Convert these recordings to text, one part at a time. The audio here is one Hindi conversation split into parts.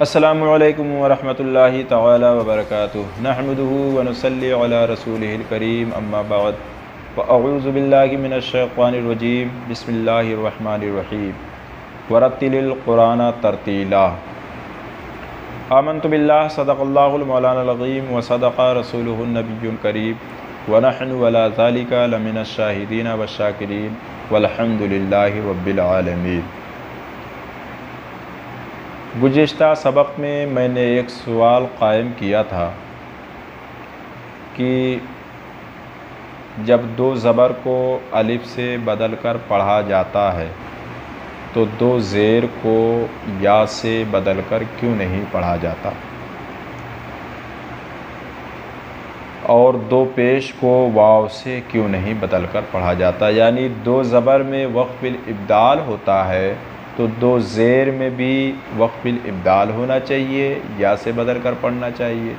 अस्सलामु अलैकुम वरहमतुल्लाहि तआला वबरकातुहु नहमदुहु व नुसल्ली अला रसूलिहिल करीम अम्मा बाद फ़अऊज़ु बिल्लाहि मिनश शैतानिर रजीम बिस्मिल्लाहिर रहमानिर रहीम वरत्तिलिल कुरान तरतीला। आमन्तु बिल्लाहि सदक़ल्लाहुल मौलानाल अज़ीम व सदक़ा रसूलुहुन नबियुल करीम व नहनु अला ज़ालिका लमिनश शाहिदीन वश्शाकिरीन वल्हम्दुलिल्लाहि रब्बिल आलमीन। गुज़िश्ता सबक़ में मैंने एक सवाल कायम किया था कि जब दो ज़बर को अलिफ से बदल कर पढ़ा जाता है तो दो ज़ेर को या से बदल कर क्यों नहीं पढ़ा जाता, और दो पेश को वाव से क्यों नहीं बदल कर पढ़ा जाता। यानी दो ज़बर में वक़्फ़िल इब्दाल होता है तो दो ज़ेर में भी वक़्फ़िल इब्दाल होना चाहिए, या से बदल कर पढ़ना चाहिए।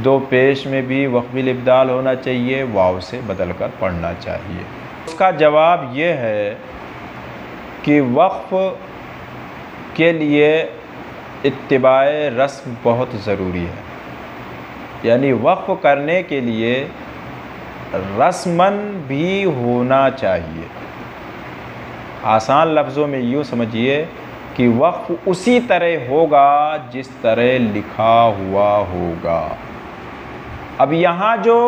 दो पेश में भी वक़्फ़िल इब्दाल होना चाहिए, वाव से बदल कर पढ़ना चाहिए। उसका जवाब ये है कि वक़्फ़ के लिए इत्तिबाए रस्म बहुत ज़रूरी है। यानी वक़्फ़ करने के लिए रस्मन भी होना चाहिए। आसान लफ्ज़ों में यूँ समझिए कि वक़्फ़ उसी तरह होगा जिस तरह लिखा हुआ होगा। अब यहाँ जो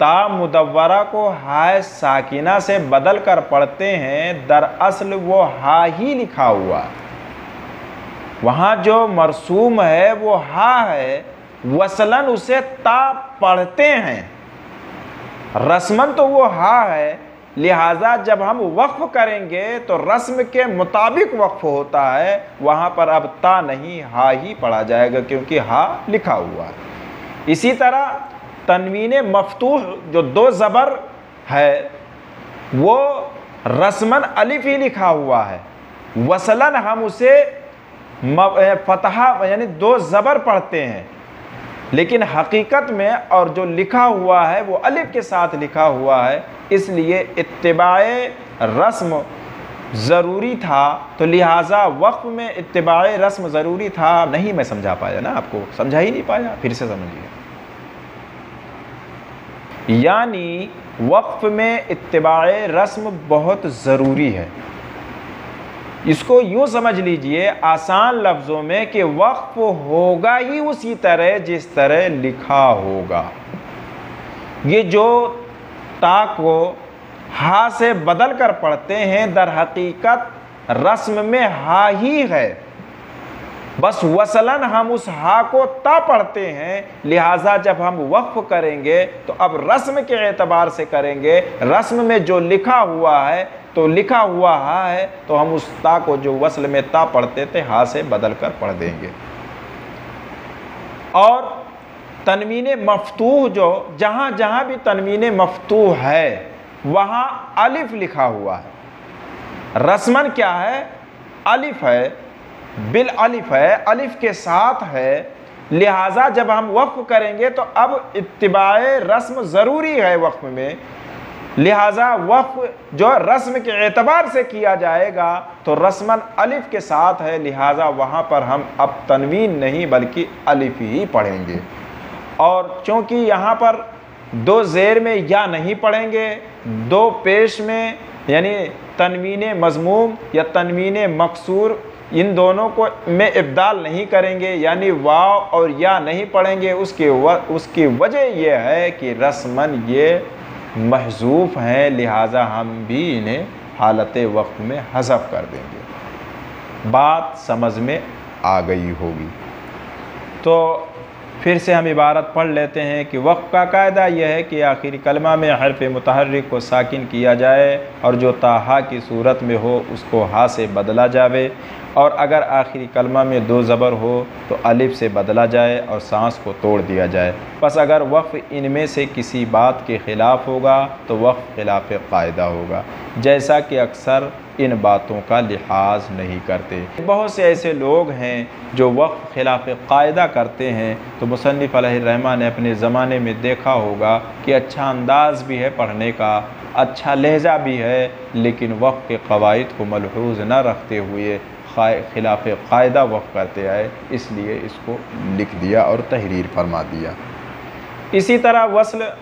ता मुदव्वरा को हाय साकिना से बदल कर पढ़ते हैं, दरअसल वो हा ही लिखा हुआ है। वहाँ जो मरसूम है वो हा है, वसलन उसे ता पढ़ते हैं, रस्मन तो वो हा है। लिहाजा जब हम वक़्फ़ करेंगे तो रस्म के मुताबिक वक़्फ़ होता है, वहाँ पर अब ता नहीं हा ही पढ़ा जाएगा क्योंकि हा लिखा हुआ है। इसी तरह तनवीन मफ्तूह जो दो ज़बर है वो रस्मन अलिफ ही लिखा हुआ है, वसलन हम उसे फ़तहा यानी दो ज़बर पढ़ते हैं, लेकिन हकीकत में और जो लिखा हुआ है वो अलिफ के साथ लिखा हुआ है। इसलिए इत्तिबाए रस्म ज़रूरी था, तो लिहाजा वक़्फ़ में इत्तिबाए रस्म ज़रूरी था। नहीं मैं समझा पाया ना, आपको समझा ही नहीं पाया, फिर से समझिए। यानी वक़्फ़ में इत्तिबाए रस्म बहुत ज़रूरी है। इसको यूँ समझ लीजिए आसान लफ्ज़ों में कि वक़्फ़ होगा ही उसी तरह जिस तरह लिखा होगा। ये जो ता को हा से बदल कर पढ़ते हैं, दर हकीकत रस्म में हा ही है, बस वसलन हम उस हा को ता पढ़ते हैं। लिहाजा जब हम वक़्फ़ करेंगे तो अब रस्म के एतबार से करेंगे। रस्म में जो लिखा हुआ है तो लिखा हुआ हा है, तो हम उस ता को जो वसल में ता पढ़ते थे हा से बदल कर पढ़ देंगे। और तनवीन मफ्तूह जो जहाँ जहाँ भी तनवीन मफ्तूह है वहाँ अलिफ लिखा हुआ है। रस्मन क्या है? अलिफ है, बिल अलिफ है, अलिफ के साथ है। लिहाजा जब हम वक़्फ़ करेंगे तो अब इत्तिबाए रस्म ज़रूरी है वक़्फ़ में। लिहाजा वक़्फ़ जो रस्म के एतबार से किया जाएगा तो रस्मन अलिफ के साथ है, लिहाजा वहाँ पर हम अब तनवीन नहीं बल्कि अलिफ ही पढ़ेंगे। और चूँकि यहाँ पर दो ज़ेर में या नहीं पढ़ेंगे, दो पेश में यानी तनवीन मज़मूम या तनवीन मकसूर, इन दोनों को में इब्दाल नहीं करेंगे, यानी वाव और या नहीं पढ़ेंगे। उसकी वजह यह है कि रस्मन ये महज़ूफ़ हैं, लिहाजा हम भी इन्हें हालत वक़्फ़ में हज़फ़ कर देंगे। बात समझ में आ गई होगी। तो फिर से हम इबारत पढ़ लेते हैं कि वक़्फ़ का कायदा यह है कि आखिरी कलमा में हर्फ़ मुतहर्रिक को साकिन किया जाए और जो ताहा की सूरत में हो उसको हा से बदला जावे, और अगर आखिरी कलमा में दो ज़बर हो तो अलिफ से बदला जाए और सांस को तोड़ दिया जाए। बस अगर वक़्फ़ इनमें से किसी बात के ख़िलाफ़ होगा तो वक़्फ़ ख़िलाफ़ कायदा होगा, जैसा कि अक्सर इन बातों का लिहाज नहीं करते। बहुत से ऐसे लोग हैं जो वक़्फ़ ख़िलाफ़ कायदा करते हैं। तो मुसन्निफ़ अलैहिर्रहमा ने अपने ज़माने में देखा होगा कि अच्छा अंदाज़ भी है पढ़ने का, अच्छा लहजा भी है, लेकिन वक़्फ़ के क़वाइद को मलहूज़ न रखते हुए खिलाफ कायदा वक़्फ़ करते आए, इसलिए इसको लिख दिया और तहरीर फरमा दिया। इसी तरह वस्ल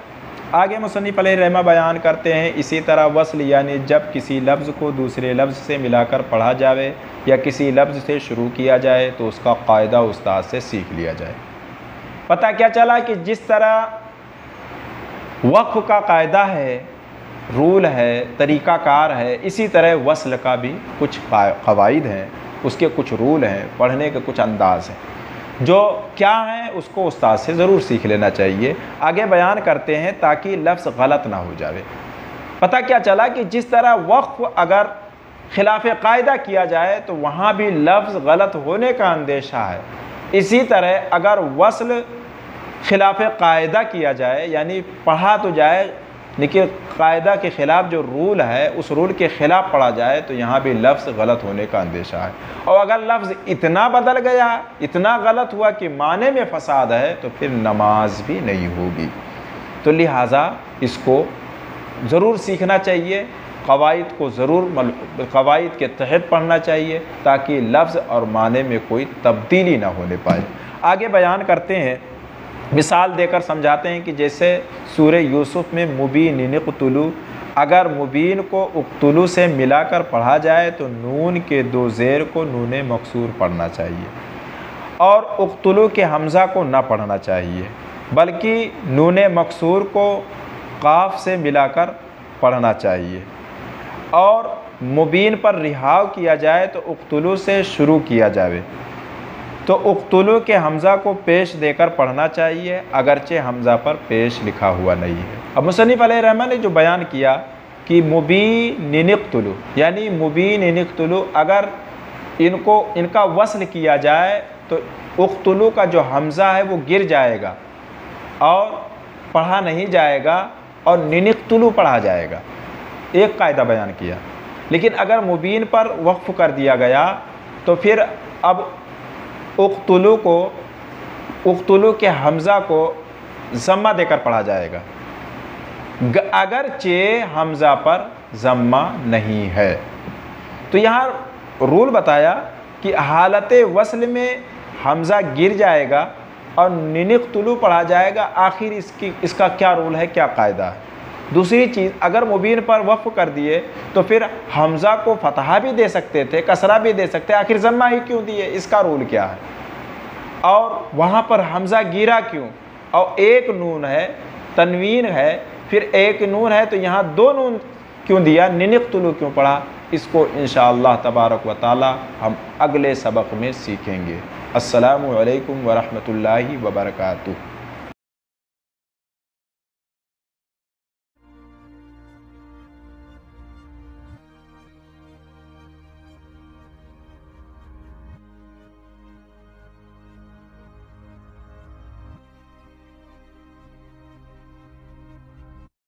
आगे मुसन्निफ़ अलैहि रहमा बयान करते हैं। इसी तरह वस्ल यानी जब किसी लफ्ज़ को दूसरे लफ्ज़ से मिलाकर पढ़ा जाए या किसी लफ्ज़ से शुरू किया जाए तो उसका कायदा उस्ताद से सीख लिया जाए। पता क्या चला कि जिस तरह वक्फ़ का कायदा है, रूल है, तरीक़ाकार है, इसी तरह वस्ल का भी कुछ क़वाइद हैं, उसके कुछ रूल हैं, पढ़ने के कुछ अंदाज़ हैं, जो क्या हैं उसको उस्ताद से ज़रूर सीख लेना चाहिए। आगे बयान करते हैं ताकि लफ्ज़ गलत ना हो जाए। पता क्या चला कि जिस तरह वक्फ़ अगर खिलाफ कायदा किया जाए तो वहाँ भी लफ्ज़ गलत होने का अंदेशा है। इसी तरह अगर वस्ल खिलाफ कायदा किया जाए यानी पढ़ा तो जाए लेकिन कायदा के ख़िलाफ़ जो रूल है उस रूल के ख़िलाफ़ पढ़ा जाए तो यहाँ भी लफ्ज़ गलत होने का अंदेशा है। और अगर लफ्ज़ इतना बदल गया, इतना गलत हुआ कि माने में फ़साद है तो फिर नमाज भी नहीं होगी। तो लिहाजा इसको ज़रूर सीखना चाहिए, क़वाइद को ज़रूर क़वाइद के तहत पढ़ना चाहिए ताकि लफ्ज़ और माने में कोई तब्दीली ना होने पाए। आगे बयान करते हैं, मिसाल देकर समझाते हैं कि जैसे सूरह यूसुफ में मुबीन निक़तुलू, अगर मुबीन को उक़तुलू से मिलाकर पढ़ा जाए तो नून के दो ज़ेर को नून मकसूर पढ़ना चाहिए और उक़तुलू के हमज़ा को न पढ़ना चाहिए, बल्कि नून मकसूर को काफ से मिलाकर पढ़ना चाहिए। और मुबीन पर रिहाव किया जाए तो उक़तुलू से शुरू किया जाए तो उक़तुलू के हमज़ा को पेश देकर पढ़ना चाहिए, अगरचे हमज़ा पर पेश लिखा हुआ नहीं है। अब मुसन्निफ़ अलैहि रहमा ने जो बयान किया कि मुबीन निक़तुलू यानी मुबीन निक़तुलू, अगर इनका वस्ल किया जाए तो उक़तुलू का जो हमज़ा है वो गिर जाएगा और पढ़ा नहीं जाएगा और निक़तुलू पढ़ा जाएगा। एक कायदा बयान किया। लेकिन अगर मुबीन पर वक्फ़ कर दिया गया तो फिर अब उक़तुलू के हमज़ा को ज़म्मा देकर पढ़ा जाएगा, अगरचे हमज़ा पर ज़म्मा नहीं है। तो यहाँ रूल बताया कि हालत वस्ल में हमज़ा गिर जाएगा और निक़तुलू पढ़ा जाएगा। आखिर इसका क्या रूल है, क्या कायदा है। दूसरी चीज़, अगर मुबीन पर वक्फ़ कर दिए तो फिर हमज़ा को फ़तहा भी दे सकते थे, कसरा भी दे सकते, आखिर ज़म्मा ही क्यों दिए, इसका रूल क्या है। और वहाँ पर हमज़ा गिरा क्यों, और एक नून है, तनवीन है, फिर एक नून है, तो यहाँ दो नून क्यों दिया, निक़तुलू क्यों पढ़ा, इसको इंशाअल्लाह तबारक व तआला हम अगले सबक में सीखेंगे। अस्सलामु अलैकुम व रहमतुल्लाहि व बरकातुहू।